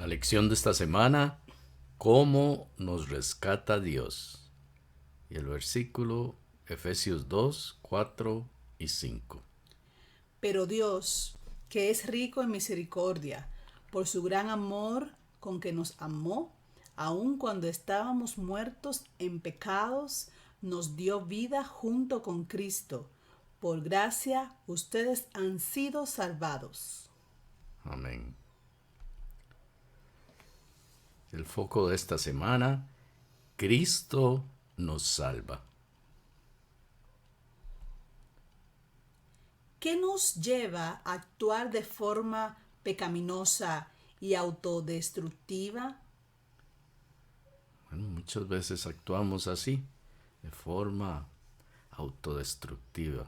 La lección de esta semana, ¿cómo nos rescata Dios? Y el versículo, Efesios 2, 4 y 5. Pero Dios, que es rico en misericordia, por su gran amor con que nos amó, aun cuando estábamos muertos en pecados, nos dio vida junto con Cristo. Por gracia ustedes han sido salvados. Amén. El foco de esta semana, Cristo nos salva. ¿Qué nos lleva a actuar de forma pecaminosa y autodestructiva? Bueno, muchas veces actuamos así, de forma autodestructiva.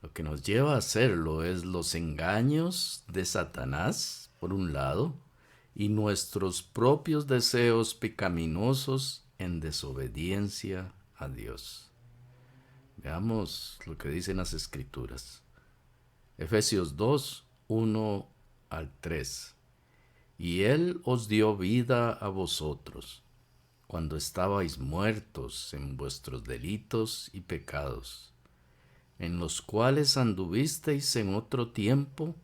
Lo que nos lleva a hacerlo es los engaños de Satanás, por un lado, y nuestros propios deseos pecaminosos en desobediencia a Dios. Veamos lo que dicen las Escrituras. Efesios 2, 1 al 3. Y Él os dio vida a vosotros, cuando estabais muertos en vuestros delitos y pecados, en los cuales anduvisteis en otro tiempo,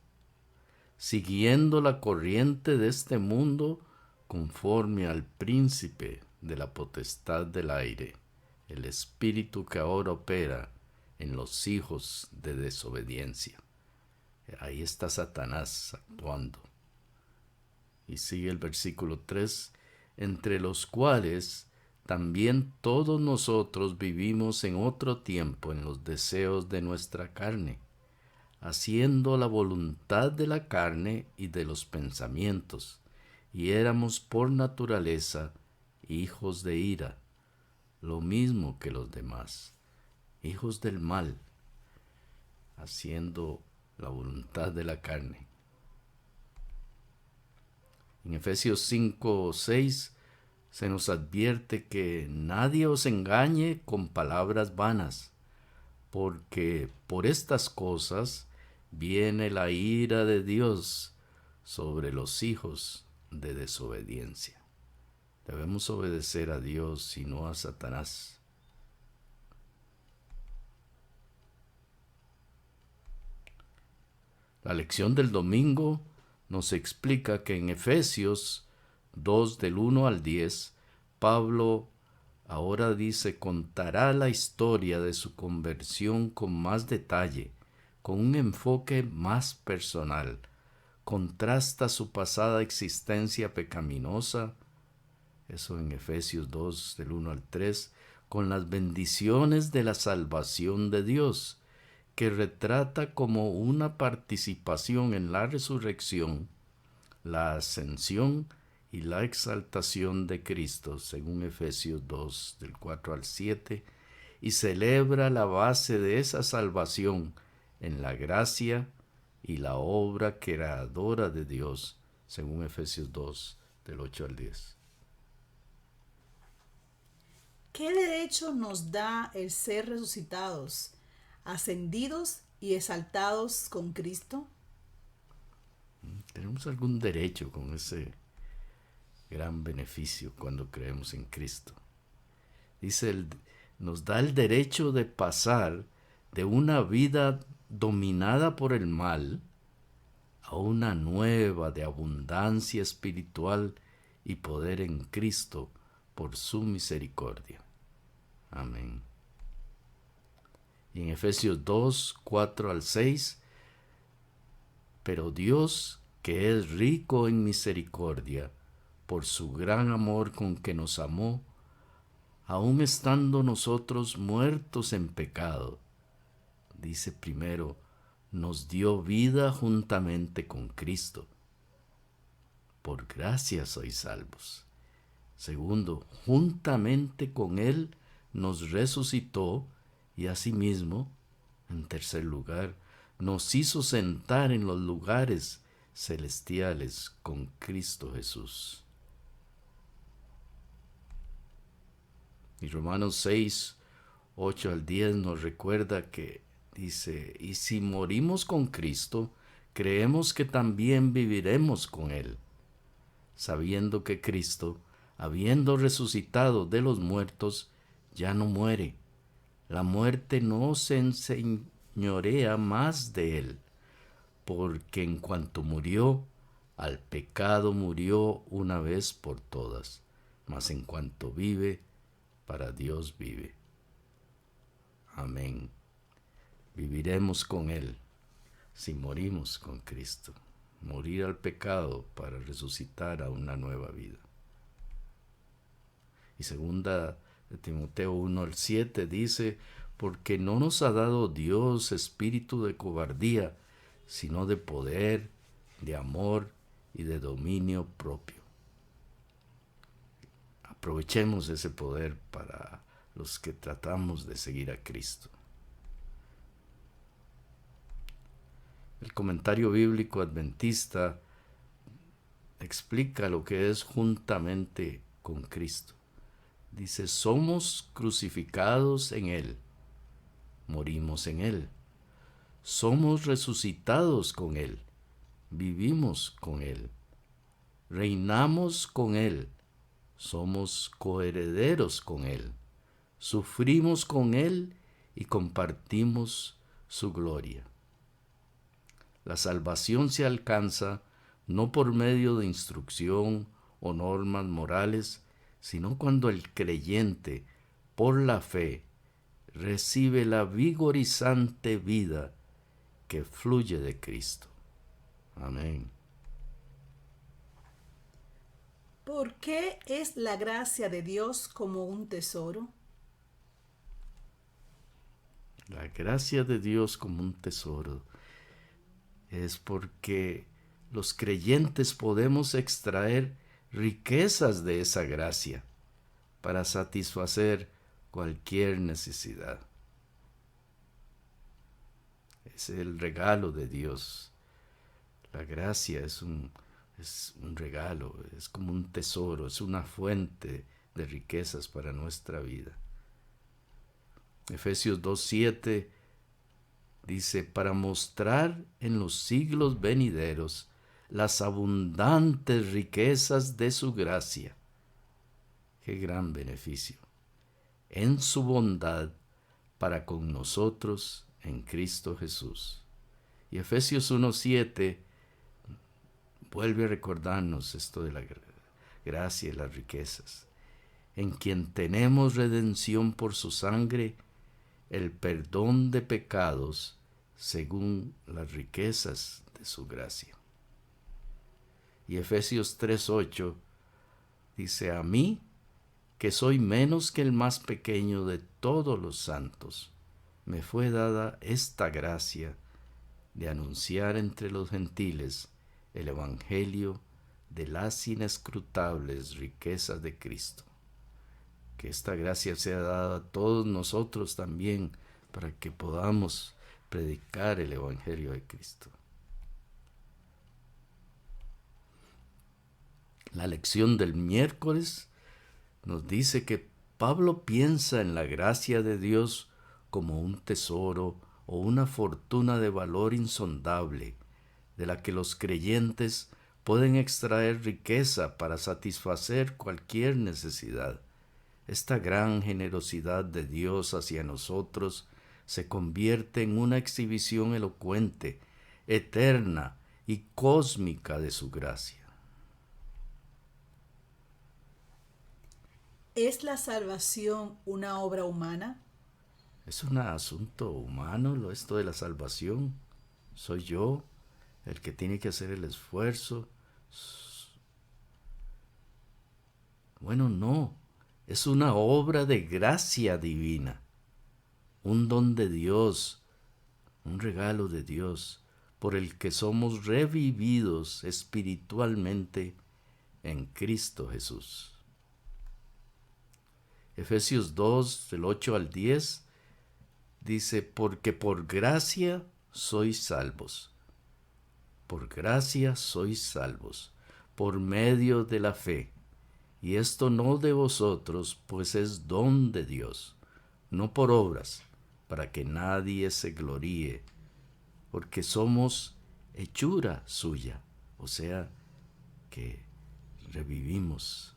siguiendo la corriente de este mundo, conforme al príncipe de la potestad del aire, el espíritu que ahora opera en los hijos de desobediencia. Ahí está Satanás actuando. Y sigue el versículo 3, entre los cuales también todos nosotros vivimos en otro tiempo en los deseos de nuestra carne, haciendo la voluntad de la carne y de los pensamientos, y éramos por naturaleza hijos de ira, lo mismo que los demás, hijos del mal, haciendo la voluntad de la carne. En Efesios 5, 6 se nos advierte que nadie os engañe con palabras vanas, porque por estas cosas viene la ira de Dios sobre los hijos de desobediencia. Debemos obedecer a Dios y no a Satanás. La lección del domingo nos explica que en Efesios 2 del 1 al 10, Pablo ahora dice, contará la historia de su conversión con más detalle, con un enfoque más personal. Contrasta su pasada existencia pecaminosa, eso en Efesios 2 del 1 al 3, con las bendiciones de la salvación de Dios, que retrata como una participación en la resurrección, la ascensión y la exaltación de Cristo, según Efesios 2, del 4 al 7, y celebra la base de esa salvación en la gracia y la obra creadora de Dios, según Efesios 2, del 8 al 10. ¿Qué derecho nos da el ser resucitados, ascendidos y exaltados con Cristo? ¿Tenemos algún derecho con ese gran beneficio cuando creemos en Cristo? Dice, nos da el derecho de pasar de una vida dominada por el mal a una nueva de abundancia espiritual y poder en Cristo por su misericordia. Amén. Y en Efesios 2, 4 al 6, pero Dios, que es rico en misericordia, por su gran amor con que nos amó, aun estando nosotros muertos en pecado, dice primero, nos dio vida juntamente con Cristo. Por gracia sois salvos. Segundo, juntamente con Él nos resucitó y asimismo, en tercer lugar, nos hizo sentar en los lugares celestiales con Cristo Jesús. Y Romanos 6, 8 al 10 nos recuerda que dice, y si morimos con Cristo, creemos que también viviremos con Él, sabiendo que Cristo, habiendo resucitado de los muertos, ya no muere. La muerte no se enseñorea más de Él, porque en cuanto murió, al pecado murió una vez por todas, mas en cuanto vive, para Dios vive. Amén. Viviremos con Él si morimos con Cristo. Morir al pecado para resucitar a una nueva vida. Y segunda de Timoteo 1:7 dice, porque no nos ha dado Dios espíritu de cobardía, sino de poder, de amor y de dominio propio. Aprovechemos ese poder para los que tratamos de seguir a Cristo. El comentario bíblico adventista explica lo que es juntamente con Cristo. Dice, somos crucificados en Él, morimos en Él. Somos resucitados con Él, vivimos con Él. Reinamos con Él, somos coherederos con Él. Sufrimos con Él y compartimos su gloria. La salvación se alcanza no por medio de instrucción o normas morales, sino cuando el creyente, por la fe, recibe la vigorizante vida que fluye de Cristo. Amén. ¿Por qué es la gracia de Dios como un tesoro? La gracia de Dios como un tesoro es porque los creyentes podemos extraer riquezas de esa gracia para satisfacer cualquier necesidad. Es el regalo de Dios. La gracia es un regalo, es como un tesoro, es una fuente de riquezas para nuestra vida. Efesios 2:7 dice, para mostrar en los siglos venideros las abundantes riquezas de su gracia. Qué gran beneficio. En su bondad para con nosotros en Cristo Jesús. Y Efesios 1:7 vuelve a recordarnos esto de la gracia y las riquezas. En quien tenemos redención por su sangre, el perdón de pecados según las riquezas de su gracia. Y Efesios 3:8 dice, a mí, que soy menos que el más pequeño de todos los santos, me fue dada esta gracia de anunciar entre los gentiles el evangelio de las inescrutables riquezas de Cristo. Que esta gracia sea dada a todos nosotros también para que podamos predicar el evangelio de Cristo. La lección del miércoles nos dice que Pablo piensa en la gracia de Dios como un tesoro o una fortuna de valor insondable, de la que los creyentes pueden extraer riqueza para satisfacer cualquier necesidad. Esta gran generosidad de Dios hacia nosotros se convierte en una exhibición elocuente, eterna y cósmica de su gracia. ¿Es la salvación una obra humana? Es un asunto humano esto de la salvación. Soy yo el que tiene que hacer el esfuerzo. Bueno, no. Es una obra de gracia divina, un don de Dios, un regalo de Dios, por el que somos revividos espiritualmente en Cristo Jesús. Efesios 2, del 8 al 10, dice, porque por gracia sois salvos. Por gracia sois salvos, por medio de la fe. Y esto no de vosotros, pues es don de Dios, no por obras, para que nadie se gloríe, porque somos hechura suya, o sea, que revivimos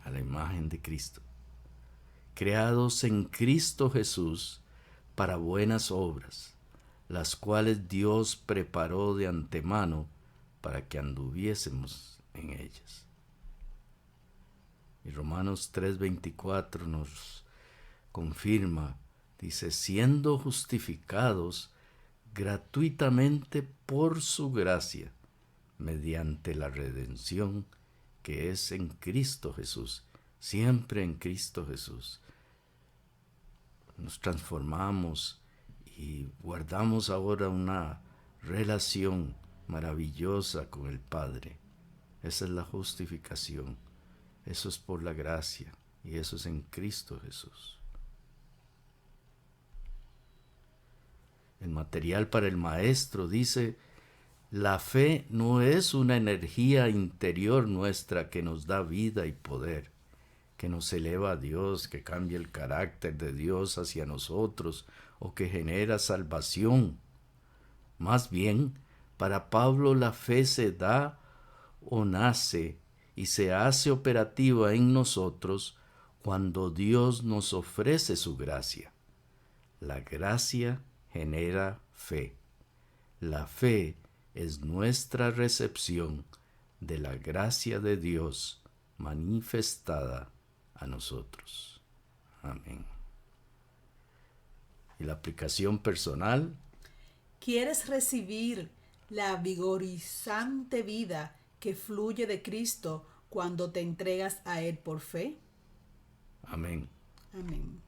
a la imagen de Cristo, creados en Cristo Jesús para buenas obras, las cuales Dios preparó de antemano para que anduviésemos en ellas. Y Romanos 3:24 nos confirma, dice, siendo justificados gratuitamente por su gracia, mediante la redención que es en Cristo Jesús, siempre en Cristo Jesús. Nos transformamos y guardamos ahora una relación maravillosa con el Padre. Esa es la justificación. Eso es por la gracia y eso es en Cristo Jesús. El material para el maestro dice, la fe no es una energía interior nuestra que nos da vida y poder, que nos eleva a Dios, que cambia el carácter de Dios hacia nosotros o que genera salvación. Más bien, para Pablo la fe se da o nace y se hace operativa en nosotros cuando Dios nos ofrece su gracia. La gracia genera fe. La fe es nuestra recepción de la gracia de Dios manifestada a nosotros. Amén. Y la aplicación personal. ¿Quieres recibir la vigorizante vida que fluye de Cristo cuando te entregas a Él por fe? Amén. Amén.